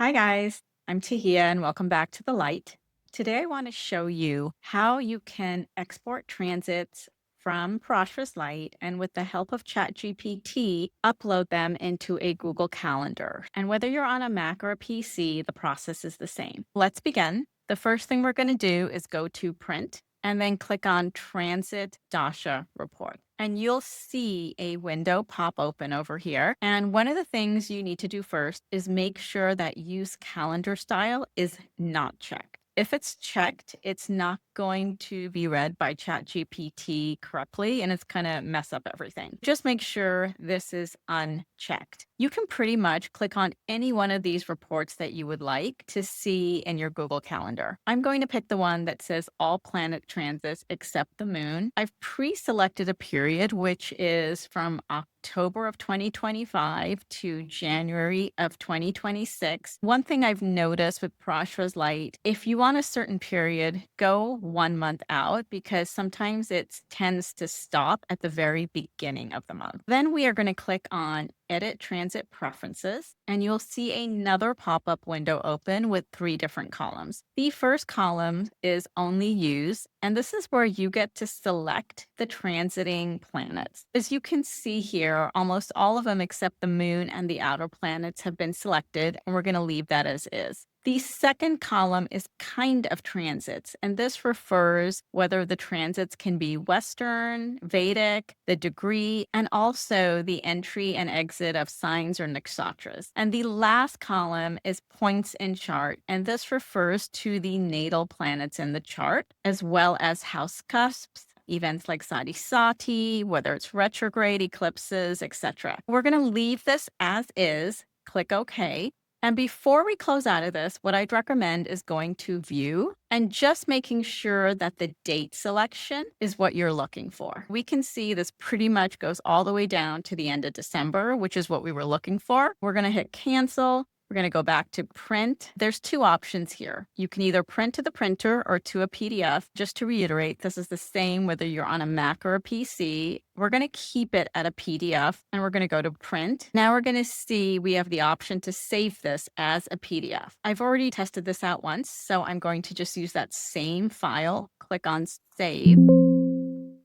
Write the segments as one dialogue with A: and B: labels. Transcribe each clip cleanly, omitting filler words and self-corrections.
A: Hi, guys. I'm Tahia, and welcome back to The Light. Today, I want to show you how you can export transits from Parashara's Light and, with the help of ChatGPT, upload them into a Google Calendar. And whether you're on a Mac or a PC, the process is the same. Let's begin. The first thing we're going to do is go to Print and then click on Transit Dasha Report. And you'll see a window pop open over here. And one of the things you need to do first is make sure that Use Calendar Style is not checked. If it's checked, it's not going to be read by ChatGPT correctly, and it's going to mess up everything. Just make sure this is unchecked. You can pretty much click on any one of these reports that you would like to see in your Google Calendar. I'm going to pick the one that says all planet transits except the moon. I've pre-selected a period, which is from October of 2025 to January of 2026. One thing I've noticed with Parashara's Light, if you want a certain period, go 1 month out because sometimes it tends to stop at the very beginning of the month. Then we are going to click on Edit Transit Preferences, and you'll see another pop-up window open with 3 different columns. The first column is Only Use, and this is where you get to select the transiting planets. As you can see here, almost all of them except the moon and the outer planets have been selected, and we're going to leave that as is. The second column is Kind of Transits, and this refers whether the transits can be Western, Vedic, the degree, and also the entry and exit of signs or nakshatras. And the last column is Points in Chart, and this refers to the natal planets in the chart, as well as house cusps, events like Sati Sati, whether it's retrograde, eclipses, etc. We're going to leave this as is, click OK. And before we close out of this, what I'd recommend is going to View and just making sure that the date selection is what you're looking for. We can see this pretty much goes all the way down to the end of December, which is what we were looking for. We're going to hit Cancel. We're going to go back to Print. There's 2 options here. You can either print to the printer or to a PDF. Just to reiterate, this is the same whether you're on a Mac or a PC. We're going to keep it at a PDF and we're going to go to Print. Now we're going to see we have the option to save this as a PDF. I've already tested this out once, so I'm going to just use that same file, click on Save.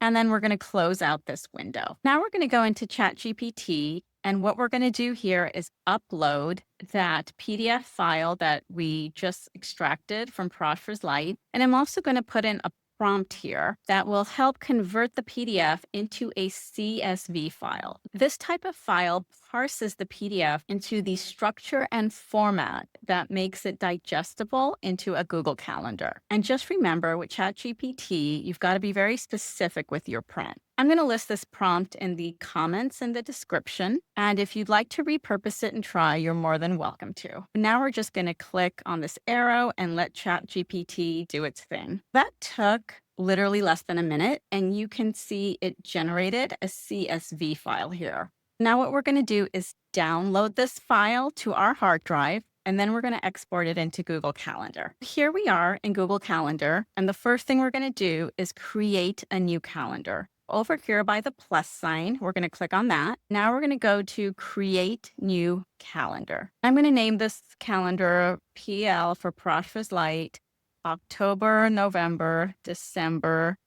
A: And then we're going to close out this window. Now we're going to go into ChatGPT. And what we're going to do here is upload that PDF file that we just extracted from Parashara's Light. And I'm also going to put in a prompt here that will help convert the PDF into a CSV file. This type of file parses the PDF into the structure and format that makes it digestible into a Google Calendar. And just remember, with ChatGPT, you've got to be very specific with your prompt. I'm going to list this prompt in the comments in the description. And if you'd like to repurpose it and try, you're more than welcome to. Now we're just going to click on this arrow and let ChatGPT do its thing. That took literally less than a minute, and you can see it generated a CSV file here. Now what we're going to do is download this file to our hard drive, and then we're going to export it into Google Calendar. Here we are in Google Calendar, and the first thing we're going to do is create a new calendar. Over here by the plus sign, we're going to click on that. Now we're going to go to Create New Calendar. I'm going to name this calendar PL for Parashara's Light, October, November, December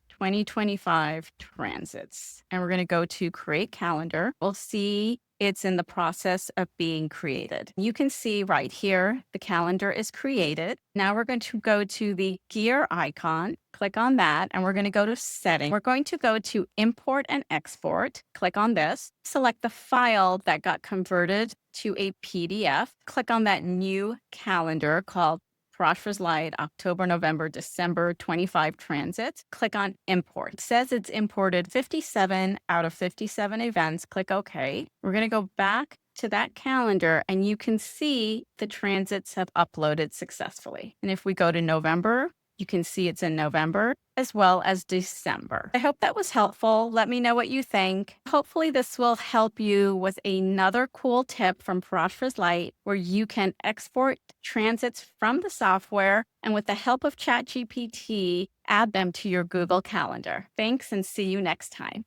A: 2025 transits. And we're going to go to Create Calendar. We'll see it's in the process of being created. You can see right here, the calendar is created. Now we're going to go to the gear icon, click on that, and we're going to go to Settings. We're going to go to Import and Export. Click on this. Select the file that got converted to a PDF. Click on that new calendar called Parashara's Light, October, November, December 25 transits. Click on Import. It says it's imported 57 out of 57 events. Click OK. We're going to go back to that calendar, and you can see the transits have uploaded successfully. And if we go to November, you can see it's in November as well as December. I hope that was helpful. Let me know what you think. Hopefully this will help you with another cool tip from Parashara's Light where you can export transits from the software and with the help of ChatGPT, add them to your Google Calendar. Thanks and see you next time.